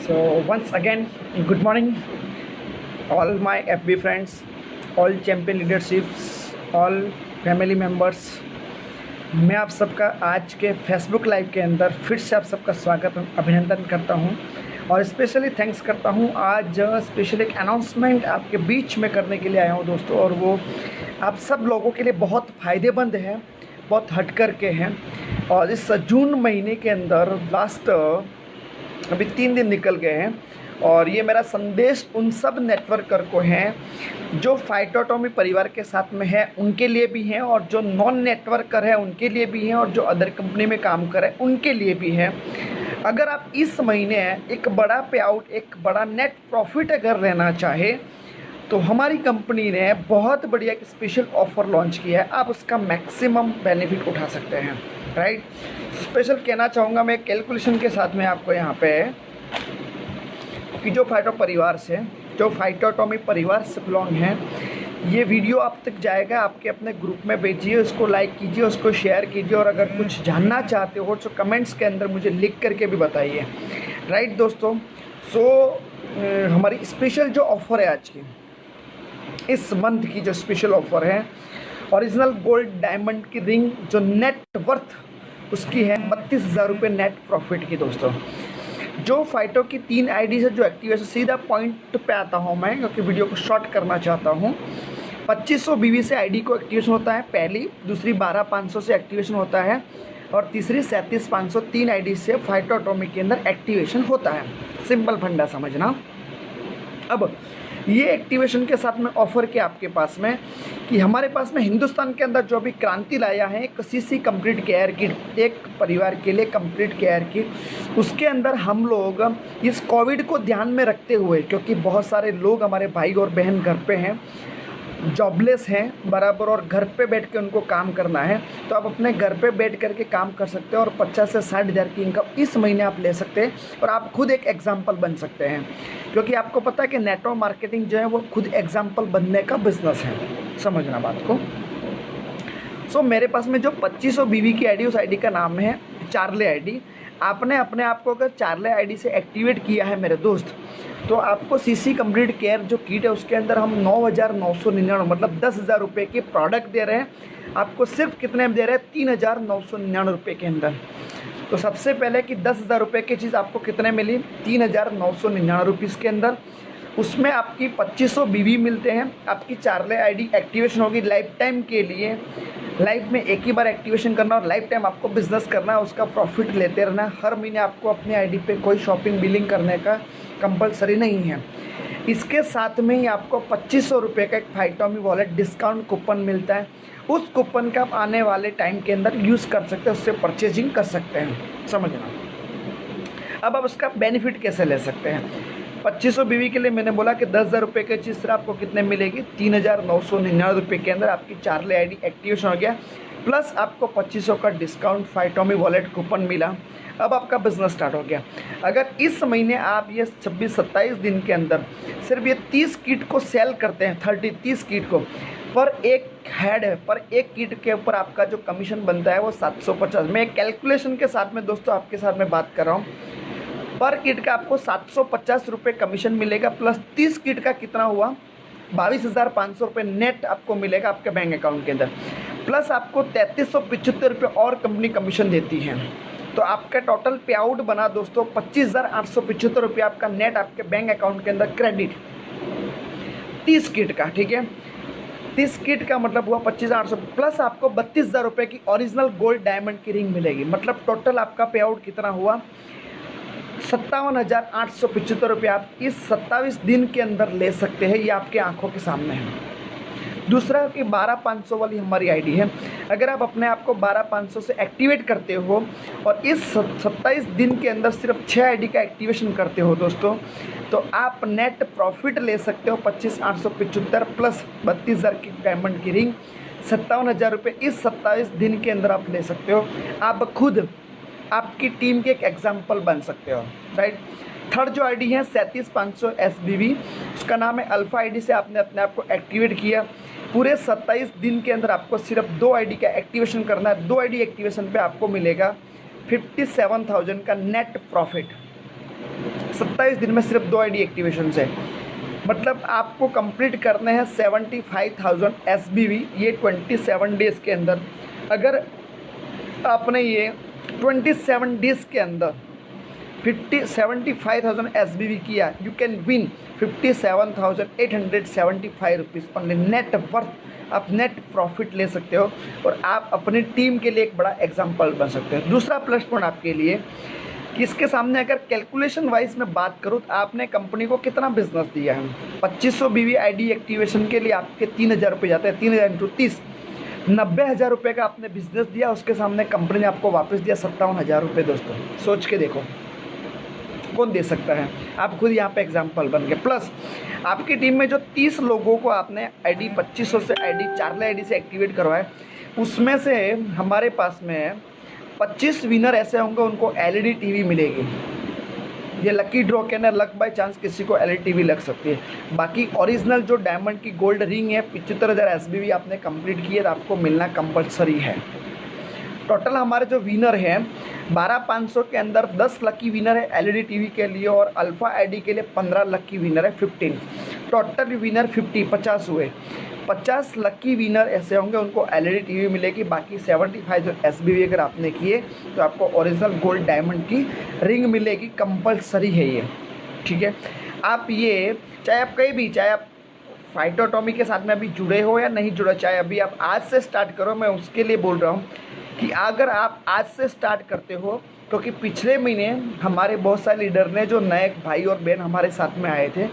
So once again, good morning, all my FB friends, all champion leaderships, all family members. मैं आप सबका आज के फेसबुक लाइव के अंदर फिर से आप सबका स्वागत अभिनंदन करता हूं और स्पेशली थैंक्स करता हूं। आज स्पेशल एक अनाउंसमेंट आपके बीच में करने के लिए आया हूं दोस्तों, और वो आप सब लोगों के लिए बहुत फ़ायदेमंद है, बहुत हट कर के हैं। और इस जून महीने के अंदर लास्ट अभी 3 दिन निकल गए हैं, और ये मेरा संदेश उन सब नेटवर्कर को है जो फाइटोटॉमी परिवार के साथ में है, उनके लिए भी हैं, और जो नॉन नेटवर्कर है उनके लिए भी हैं, और जो अदर कंपनी में काम कर रहे हैं उनके लिए भी हैं। अगर आप इस महीने एक बड़ा पे आउट, एक बड़ा नेट प्रॉफिट अगर लेना चाहे तो हमारी कंपनी ने बहुत बढ़िया एक स्पेशल ऑफ़र लॉन्च किया है। आप उसका मैक्सिमम बेनिफिट उठा सकते हैं, राइट। स्पेशल कहना चाहूँगा मैं कैलकुलेशन के साथ में आपको यहाँ पे कि जो फाइटो परिवार से, जो फाइटोटॉमी परिवार से बिलोंग है, ये वीडियो आप तक जाएगा, आपके अपने ग्रुप में भेजिए, उसको लाइक कीजिए, उसको शेयर कीजिए, और अगर कुछ जानना चाहते हो तो कमेंट्स के अंदर मुझे लिख करके भी बताइए, राइट दोस्तों। हमारी स्पेशल जो ऑफ़र है आज की, इस मंथ की जो स्पेशल ऑफ़र है, ओरिजिनल गोल्ड डायमंड की रिंग जो नेट वर्थ उसकी है 32,000 रुपये नेट प्रॉफिट की दोस्तों। जो फाइटो की 3 आईडी से जो एक्टिवेशन, सीधा पॉइंट पे आता हूँ मैं क्योंकि वीडियो को शॉर्ट करना चाहता हूँ। 2500 BV से आईडी को एक्टिवेशन होता है पहली, दूसरी 12,500 से एक्टिवेशन होता है, और तीसरी 37,500 3 आईडी से फाइटोटॉमी के अंदर एक्टिवेशन होता है। सिंपल फंडा समझना। अब ये एक्टिवेशन के साथ में ऑफ़र क्या आपके पास में कि हमारे पास में हिंदुस्तान के अंदर जो भी क्रांति लाया है एक CC कंप्लीट केयर किट, एक परिवार के लिए कंप्लीट केयर किट, उसके अंदर हम लोग इस कोविड को ध्यान में रखते हुए, क्योंकि बहुत सारे लोग हमारे भाई और बहन घर पे हैं, जॉबलेस हैं बराबर, और घर पे बैठ के उनको काम करना है, तो आप अपने घर पे बैठ करके काम कर सकते हैं और 50 से 60 हज़ार की इनकम इस महीने आप ले सकते हैं, और आप खुद एक एग्जाम्पल बन सकते हैं। क्योंकि आपको पता है कि नेटवर्क मार्केटिंग जो है वो खुद एग्जाम्पल बनने का बिजनेस है, समझना बात को। मेरे पास में जो 2500 BV की आईडी, उस आईडी का नाम है चार्ले आईडी। आपने अपने आप को अगर चार्ले आईडी से एक्टिवेट किया है मेरे दोस्त, तो आपको CC कंप्लीट केयर जो किट है उसके अंदर हम 9,999 मतलब 10,000 रुपये के प्रोडक्ट दे रहे हैं। आपको सिर्फ कितने में दे रहे हैं? 3,999 रुपये के अंदर। तो सबसे पहले कि 10,000 रुपये की चीज़ आपको कितने मिली? 3,999 रुपीज़ के अंदर। उसमें आपकी 2500 BV मिलते हैं। आपकी चार्ले आईडी एक्टिवेशन होगी लाइफ टाइम के लिए। लाइफ में एक ही बार एक्टिवेशन करना और लाइफ टाइम आपको बिजनेस करना है, उसका प्रॉफिट लेते रहना है। हर महीने आपको अपनी आईडी पे कोई शॉपिंग बिलिंग करने का कंपलसरी नहीं है। इसके साथ में ही आपको 2500 रुपये का एक फाइटोमी वॉलेट डिस्काउंट कूपन मिलता है। उस कूपन का आप आने वाले टाइम के अंदर यूज़ कर सकते हैं, उससे परचेजिंग कर सकते हैं, समझना। अब आप उसका बेनिफिट कैसे ले सकते हैं? 2500 BV के लिए मैंने बोला कि 10,000 रुपये की चीज़ आपको कितने मिलेगी? 3,999 रुपये के अंदर आपकी चार्ले आईडी एक्टिवेशन हो गया, प्लस आपको 2500 का डिस्काउंट फाइटोमी वॉलेट कूपन मिला। अब आपका बिजनेस स्टार्ट हो गया। अगर इस महीने आप ये 26-27 दिन के अंदर सिर्फ ये 30 किट को सेल करते हैं, 30 किट को, पर एक हेड है, पर एक किट के ऊपर आपका जो कमीशन बनता है वो 750। मैं एक कैलकुलेशन के साथ में दोस्तों आपके साथ में बात कर रहा हूँ। पर किट का आपको 750 रुपये कमीशन मिलेगा, प्लस 30 किट का कितना हुआ? 22,500 रुपये नेट आपको मिलेगा आपके बैंक अकाउंट के अंदर, प्लस आपको 3375 रुपये और कंपनी कमीशन देती है। तो आपका टोटल पे आउट बना दोस्तों 25,875 रुपये आपका नेट आपके बैंक अकाउंट के अंदर क्रेडिट 30 किट का, ठीक है। 30 किट का मतलब हुआ 25,800, प्लस आपको 32,000 रुपये की ओरिजिनल गोल्ड डायमंड की रिंग मिलेगी। मतलब टोटल आपका पे आउट कितना हुआ? 57,875 रुपये आप इस 27 दिन के अंदर ले सकते हैं। ये आपके आंखों के सामने है। दूसरा कि 12,500 वाली हमारी आईडी है। अगर आप अपने आप को 12,500 से एक्टिवेट करते हो और इस 27 दिन के अंदर सिर्फ 6 आईडी का एक्टिवेशन करते हो दोस्तों, तो आप नेट प्रॉफिट ले सकते हो 25,875 प्लस 32,000 की डायमंड की रिंग, 57,000 रुपये इस 27 दिन के अंदर आप ले सकते हो। आप खुद आपकी टीम के एक एग्जाम्पल बन सकते हो, राइट। थर्ड जो आईडी है 37,500 SBV, उसका नाम है अल्फ़ा आईडी से आपने अपने आप को एक्टिवेट किया। पूरे 27 दिन के अंदर आपको सिर्फ 2 आईडी का एक्टिवेशन करना है। 2 आईडी एक्टिवेशन पे आपको मिलेगा 57,000 का नेट प्रॉफिट। 27 दिन में सिर्फ 2 आईडी एक्टिवेशन है। मतलब आपको कंप्लीट करने हैं 75,000 SBV ये 27 डेज़ के अंदर। अगर आपने ये 27 डेज़ के अंदर 75,000 SBV किया, you can win 57,875 rupees only net worth. आप नेट प्रॉफिट ले सकते हो और आप अपनी टीम के लिए एक बड़ा एग्जाम्पल बन सकते हो। दूसरा प्लस पॉइंट आपके लिए कि इसके सामने अगर कैलकुलेशन वाइज में बात करूँ तो आपने कंपनी को कितना बिजनेस दिया है। 2500 BV आईडी एक्टिवेशन के लिए आपके 3,000 रुपये जाते हैं। 3,000 × 30 90,000 रुपये का आपने बिजनेस दिया, उसके सामने कंपनी ने आपको वापस दिया 57,000 रुपये। दोस्तों सोच के देखो कौन दे सकता है। आप खुद यहाँ पे एग्जाम्पल बन गए। प्लस आपकी टीम में जो 30 लोगों को आपने आईडी 2500 से आईडी चार्ले आईडी से एक्टिवेट करवाए, उसमें से हमारे पास में 25 विनर ऐसे होंगे उनको LED टीवी मिलेगी। ये लकी ड्रॉ के अंदर लक बाय चांस किसी को LED टीवी लग सकती है। बाकी ओरिजिनल जो डायमंड की गोल्ड रिंग है 75,000 SBV आपने कंप्लीट की है तो आपको मिलना कंपलसरी है। टोटल हमारे जो विनर हैं 12,500 के अंदर 10 लकी विनर है LED टीवी के लिए और अल्फ़ा आईडी के लिए 15 लकी विनर है 15। टोटल विनर 50 हुए। 50 लकी विनर ऐसे होंगे उनको LED टीवी मिलेगी। बाकी 75 जो SBV अगर आपने किए तो आपको ओरिजिनल गोल्ड डायमंड की रिंग मिलेगी, कंपलसरी है ये। ठीक है, आप ये चाहे आप कहीं भी, चाहे आप फाइटोटॉमी के साथ में अभी जुड़े हो या नहीं जुड़े, चाहे अभी आप आज से स्टार्ट करो, मैं उसके लिए बोल रहा हूँ कि अगर आप आज से स्टार्ट करते हो, क्योंकि पिछले महीने हमारे बहुत सारे लीडर ने जो नए भाई और बहन हमारे साथ में आए थे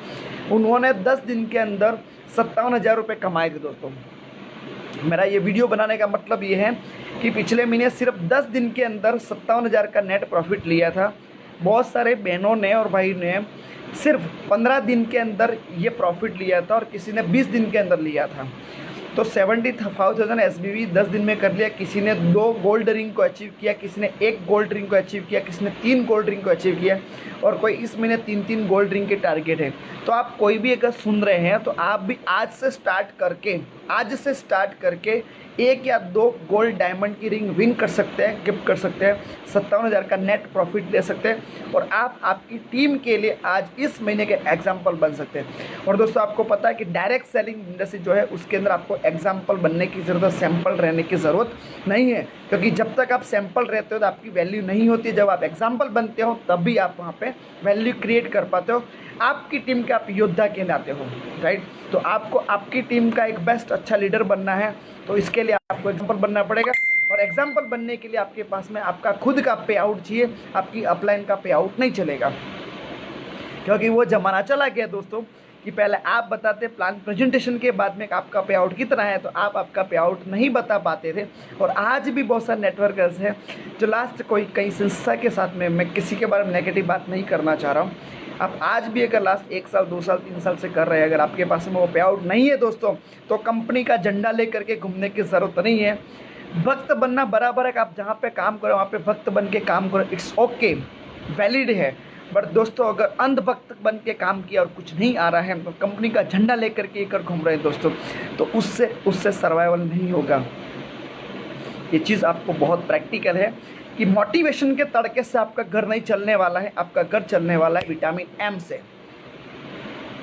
उन्होंने 10 दिन के अंदर 57,000 रुपये कमाए थे। दोस्तों मेरा ये वीडियो बनाने का मतलब ये है कि पिछले महीने सिर्फ 10 दिन के अंदर 57,000 का नेट प्रॉफिट लिया था। बहुत सारे बहनों ने और भाई ने सिर्फ 15 दिन के अंदर ये प्रॉफिट लिया था और किसी ने 20 दिन के अंदर लिया था। तो 70,000 SBV 10 दिन में कर लिया। किसी ने 2 गोल्ड रिंग को अचीव किया, किसी ने 1 गोल्ड रिंग को अचीव किया, किसी ने 3 गोल्ड रिंग को अचीव किया और कोई इस महीने 3 गोल्ड रिंग के टारगेट है। तो आप कोई भी अगर सुन रहे हैं तो आप भी आज से स्टार्ट करके 1 या 2 गोल्ड डायमंड की रिंग विन कर सकते हैं, गिफ्ट कर सकते हैं, 57,000 का नेट प्रॉफिट ले सकते हैं और आप आपकी टीम के लिए आज इस महीने के एग्जाम्पल बन सकते हैं। और दोस्तों आपको पता है कि डायरेक्ट सेलिंग इंडस्ट्री जो है उसके अंदर आपको एग्जाम्पल बनने की ज़रूरत है, सैंपल रहने की ज़रूरत नहीं है। क्योंकि जब तक आप सैंपल रहते हो तो आपकी वैल्यू नहीं होती। जब आप एग्जाम्पल बनते हो तब भी आप वहाँ पे वैल्यू क्रिएट कर पाते हो। आपकी टीम के आप योद्धा कहलाते हो, राइट। तो आपको आपकी टीम का एक बेस्ट अच्छा लीडर बनना है तो इसके लिए आपको एग्जाम्पल बनना पड़ेगा। और एग्जाम्पल बनने के लिए आपके पास में आपका खुद का पे आउट चाहिए, आपकी अपलाइन का पे आउट नहीं चलेगा। क्योंकि वो ज़माना चला गया दोस्तों कि पहले आप बताते प्लान प्रेजेंटेशन के बाद में आपका पे आउट कितना है, तो आप आपका पे आउट नहीं बता पाते थे। और आज भी बहुत सारे नेटवर्कर्स हैं जो लास्ट कई संस्था के साथ में, मैं किसी के बारे में नेगेटिव बात नहीं करना चाह रहा हूँ, आप आज भी अगर लास्ट 1 साल 2 साल 3 साल से कर रहे हैं, अगर आपके पास में वो पे आउट नहीं है दोस्तों, तो कंपनी का झंडा लेकर के घूमने की ज़रूरत नहीं है। भक्त बनना बराबर है कि आप जहाँ पे काम करो वहाँ पे भक्त बन के काम करो, इट्स ओके, वैलिड है। बट दोस्तों अगर अंधभक्त बन के काम किया और कुछ नहीं आ रहा है, तो कंपनी का झंडा लेकर के कर घूम रहे हैं दोस्तों, तो उससे सर्वाइवल नहीं होगा। ये चीज़ आपको बहुत प्रैक्टिकल है कि मोटिवेशन के तड़के से आपका घर नहीं चलने वाला है, आपका घर चलने वाला है विटामिन M से।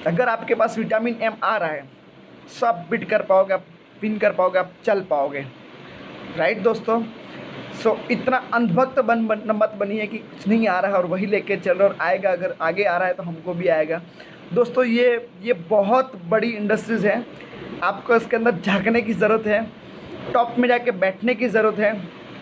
अगर आपके पास विटामिन M आ रहा है, सब बिट कर पाओगे, आप विन कर पाओगे, आप चल पाओगे, राइट दोस्तों। सो इतना अंधभक्त मत बनिए कि कुछ नहीं आ रहा है और वही लेके चल रहे और आएगा, अगर आगे आ रहा है तो हमको भी आएगा। दोस्तों ये बहुत बड़ी इंडस्ट्रीज़ है, आपको इसके अंदर झांकने की ज़रूरत है, टॉप में जाके बैठने की ज़रूरत है,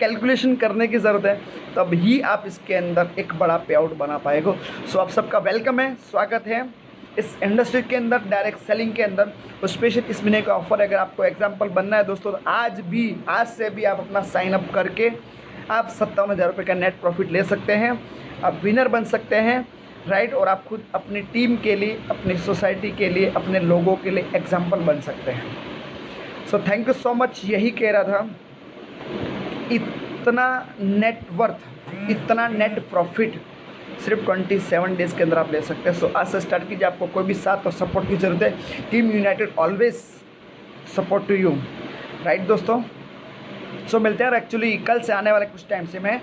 कैलकुलेशन करने की ज़रूरत है, तब ही आप इसके अंदर एक बड़ा पे आउट बना पाएगा। सो आप सबका वेलकम है, स्वागत है इस इंडस्ट्री के अंदर, डायरेक्ट सेलिंग के अंदर। तो स्पेशल इस महीने का ऑफर, अगर आपको एग्जांपल बनना है दोस्तों, तो आज से भी आप अपना साइन अप करके आप 57,000 रुपये का नेट प्रॉफिट ले सकते हैं, आप विनर बन सकते हैं, राइट। और आप खुद अपनी टीम के लिए, अपनी सोसाइटी के लिए, अपने लोगों के लिए एग्जाम्पल बन सकते हैं। सो थैंक यू सो मच। यही कह रहा था, इतना नेटवर्थ, इतना नेट प्रॉफिट सिर्फ 27 डेज़ के अंदर आप ले सकते हैं। सो आज से स्टार्ट कीजिए। आपको कोई भी साथ और सपोर्ट की ज़रूरत है, team united always support to you, right दोस्तों। सो मिलते हैं। एक्चुअली कल से आने वाले कुछ टाइम से मैं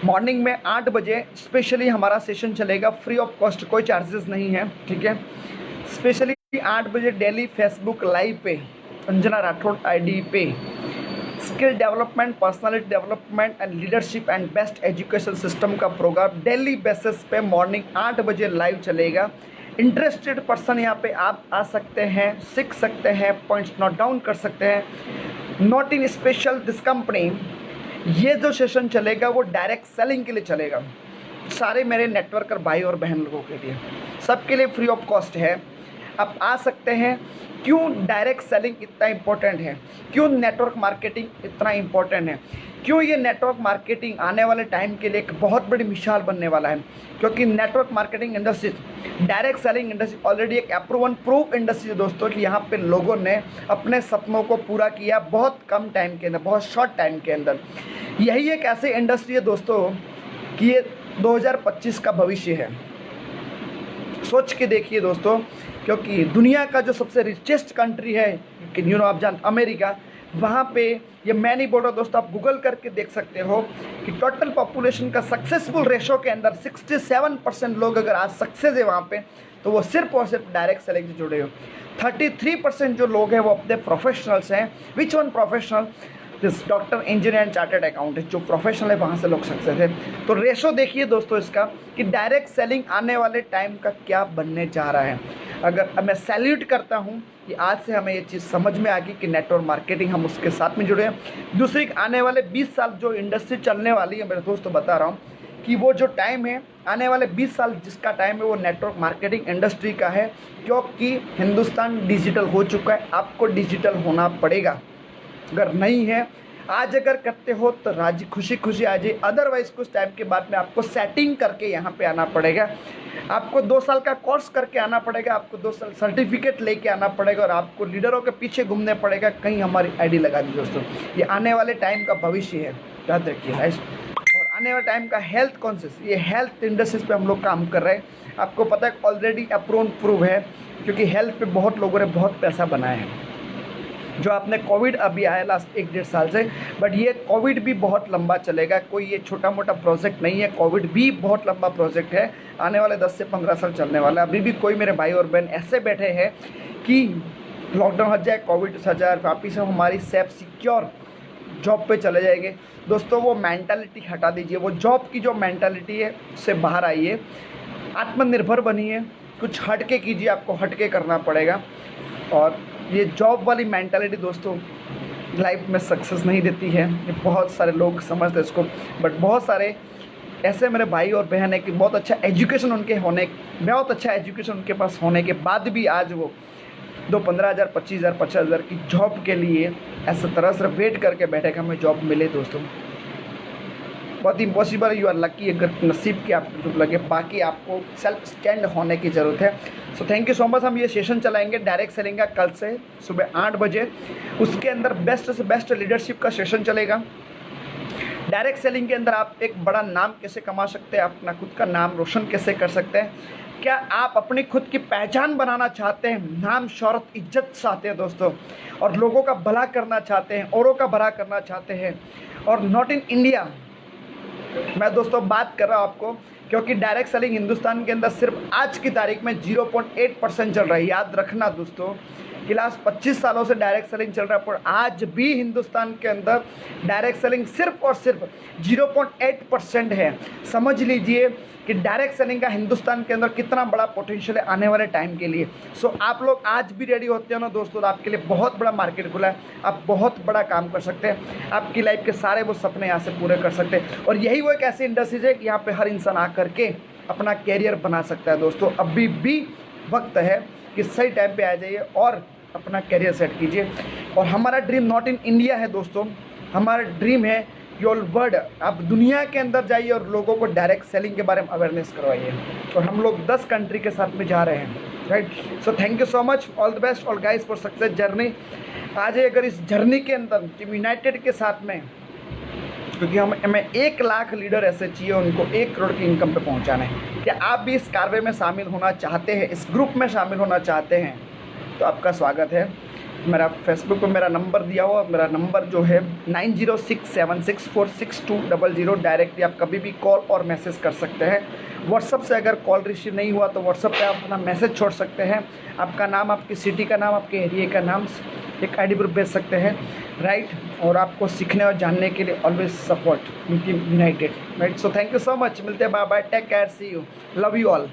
मॉर्निंग में 8 बजे स्पेशली हमारा सेशन चलेगा, फ्री ऑफ कॉस्ट, कोई चार्जेस नहीं है, ठीक है। स्पेशली 8 बजे डेली फेसबुक लाइव पे अंजना राठौड़ आईडी पे skill development, personality development and leadership and best education system का प्रोग्राम डेली बेसिस पे मॉर्निंग 8 बजे लाइव चलेगा। इंटरेस्टेड पर्सन यहाँ पे आप आ सकते हैं, सीख सकते हैं, पॉइंट्स नोट डाउन कर सकते हैं। Not in special this company, ये जो सेशन चलेगा वो डायरेक्ट सेलिंग के लिए चलेगा, सारे मेरे नेटवर्कर भाई और बहन लोगों के लिए, सबके लिए फ्री ऑफ कॉस्ट है। आप आ सकते हैं। क्यों डायरेक्ट सेलिंग इतना इम्पोर्टेंट है, क्यों नेटवर्क मार्केटिंग इतना इम्पोर्टेंट है, क्यों ये नेटवर्क मार्केटिंग आने वाले टाइम के लिए एक बहुत बड़ी मिसाल बनने वाला है। क्योंकि network marketing industry, direct selling industry already एक अप्रूवन प्रूफ इंडस्ट्री है दोस्तों, कि यहाँ पे लोगों ने अपने सपनों को पूरा किया बहुत कम टाइम के अंदर, बहुत शॉर्ट टाइम के अंदर। यही एक ऐसी इंडस्ट्री है दोस्तों कि ये 2025 का भविष्य है। सोच के देखिए दोस्तों, क्योंकि दुनिया का जो सबसे रिचेस्ट कंट्री है कि आप जान अमेरिका, वहाँ पे ये मैं नहीं बोल रहा दोस्तों, आप गूगल करके देख सकते हो कि टोटल पॉपुलेशन का सक्सेसफुल रेशो के अंदर 67% लोग अगर आज सक्सेस है वहाँ पे, तो वो सिर्फ और सिर्फ डायरेक्ट सेलिंग से जुड़े हो। 33% जो लोग हैं वो अपने प्रोफेशनल्स हैं। Which one professional? This doctor, engineer and chartered accountant, जो प्रोफेशनल है वहाँ से लोग सक्सेस है। तो रेशो देखिए दोस्तों इसका कि डायरेक्ट सेलिंग आने वाले टाइम का क्या बनने जा रहा है। अगर मैं सैल्यूट करता हूँ कि आज से हमें ये चीज़ समझ में आ गई कि नेटवर्क मार्केटिंग हम उसके साथ में जुड़े हैं। दूसरी, आने वाले 20 साल जो इंडस्ट्री चलने वाली है, मेरे दोस्तों बता रहा हूँ कि वो जो टाइम है, आने वाले 20 साल जिसका टाइम है वो नेटवर्क मार्केटिंग इंडस्ट्री का है। क्योंकि हिंदुस्तान डिजिटल हो चुका है, आपको डिजिटल होना पड़ेगा। अगर नहीं है, आज अगर करते हो तो राजी खुशी खुशी आ जाए, अदरवाइज कुछ टाइम के बाद में आपको सेटिंग करके यहाँ पे आना पड़ेगा। आपको 2 साल का कोर्स करके आना पड़ेगा, आपको 2 साल सर्टिफिकेट लेके आना पड़ेगा, और आपको लीडरों के पीछे घूमने पड़ेगा। कहीं हमारी आईडी लगा दी दोस्तों, ये आने वाले टाइम का भविष्य है, याद रखिए गाइस। और आने वाले टाइम का हेल्थ कॉन्शियस, ये हेल्थ इंडस्ट्रीज पे हम लोग काम कर रहे हैं। आपको पता है ऑलरेडी अप्रूव प्रूव है, क्योंकि हेल्थ पे बहुत लोगों ने बहुत पैसा बनाया है। जो आपने कोविड अभी आया लास्ट 1-1.5 साल से, बट ये कोविड भी बहुत लंबा चलेगा, कोई ये छोटा मोटा प्रोजेक्ट नहीं है। कोविड भी बहुत लंबा प्रोजेक्ट है, आने वाले 10 से 15 साल चलने वाला है। अभी भी कोई मेरे भाई और बहन ऐसे बैठे हैं कि लॉकडाउन हट जाए, कोविड हट जाए, वापिस हम हमारी सेफ सिक्योर जॉब पे चले जाएंगे। दोस्तों वो मैंटालिटी हटा दीजिए, वो जॉब की जो मैंटालिटी है उससे बाहर आइए, आत्मनिर्भर बनिए, कुछ हटके कीजिए, आपको हटके करना पड़ेगा। और ये जॉब वाली मेंटालिटी दोस्तों लाइफ में सक्सेस नहीं देती है, ये बहुत सारे लोग समझते हैं इसको। बट बहुत सारे ऐसे मेरे भाई और बहन है कि बहुत अच्छा एजुकेशन उनके होने, बहुत अच्छा एजुकेशन उनके पास होने के बाद भी आज वो 15 हज़ार, 25 हज़ार, 50 हज़ार की जॉब के लिए ऐसा तरह से वेट करके बैठे कि हमें जॉब मिले। दोस्तों बहुत इम्पॉसिबल, यू आर लकी अगर नसीब की आपको जॉब लगे, बाकी आपको सेल्फ स्टैंड होने की ज़रूरत है। सो थैंक यू सो मच। हम ये सेशन चलाएंगे डायरेक्ट सेलिंग का कल से सुबह 8 बजे, उसके अंदर बेस्ट से बेस्ट लीडरशिप का सेशन चलेगा। डायरेक्ट सेलिंग के अंदर आप एक बड़ा नाम कैसे कमा सकते हैं, अपना खुद का नाम रोशन कैसे कर सकते हैं, क्या आप अपनी खुद की पहचान बनाना चाहते हैं, नाम शोहरत इज्जत चाहते हैं दोस्तों, और लोगों का भला करना चाहते हैं, औरों का भला करना चाहते हैं, और नॉट इन इंडिया मैं दोस्तों बात कर रहा हूँ आपको, क्योंकि डायरेक्ट सेलिंग हिंदुस्तान के अंदर सिर्फ आज की तारीख में 0.8% चल रहा है। याद रखना दोस्तों कि लास्ट 25 सालों से डायरेक्ट सेलिंग चल रहा है, पर आज भी हिंदुस्तान के अंदर डायरेक्ट सेलिंग सिर्फ और सिर्फ 0.8% है। समझ लीजिए कि डायरेक्ट सेलिंग का हिंदुस्तान के अंदर कितना बड़ा पोटेंशियल है आने वाले टाइम के लिए। सो आप लोग आज भी रेडी होते हो ना दोस्तों, तो आपके लिए बहुत बड़ा मार्केट खुला है, आप बहुत बड़ा काम कर सकते हैं, आपकी लाइफ के सारे वो सपने यहाँ से पूरे कर सकते हैं। और यही वो एक ऐसी इंडस्ट्रीज है कि यहाँ पे हर इंसान आकर के अपना कैरियर बना सकता है। दोस्तों अभी भी वक्त है कि सही टाइम पे आ जाइए और अपना करियर सेट कीजिए। और हमारा ड्रीम नॉट इन इंडिया है दोस्तों, हमारा ड्रीम है योर वर्ल्ड। आप दुनिया के अंदर जाइए और लोगों को डायरेक्ट सेलिंग के बारे में अवेयरनेस करवाइए, और हम लोग 10 कंट्री के साथ में जा रहे हैं, right. So thank you so much, all the best all guys for success journey. आज अगर इस जर्नी के अंदर टीम यूनाइटेड के साथ में, क्योंकि हमें 1 लाख लीडर ऐसे चाहिए उनको 1 करोड़ की इनकम पे पहुंचाना है। क्या आप भी इस कार्य में शामिल होना चाहते हैं, इस ग्रुप में शामिल होना चाहते हैं, तो आपका स्वागत है। मेरा फेसबुक पे मेरा नंबर दिया हुआ, मेरा नंबर जो है 9067646200। डायरेक्टली आप कभी भी कॉल और मैसेज कर सकते हैं। व्हाट्सअप से अगर कॉल रिसीव नहीं हुआ तो व्हाट्सअप पे आप अपना मैसेज छोड़ सकते हैं, आपका नाम, आपकी सिटी का नाम, आपके एरिया का नाम, एक आईडी प्रूफ भेज सकते हैं, राइट। और आपको सीखने और जानने के लिए always support team united, right. So thank you so much, मिलते हैं, bye bye, take care, see you, love you all.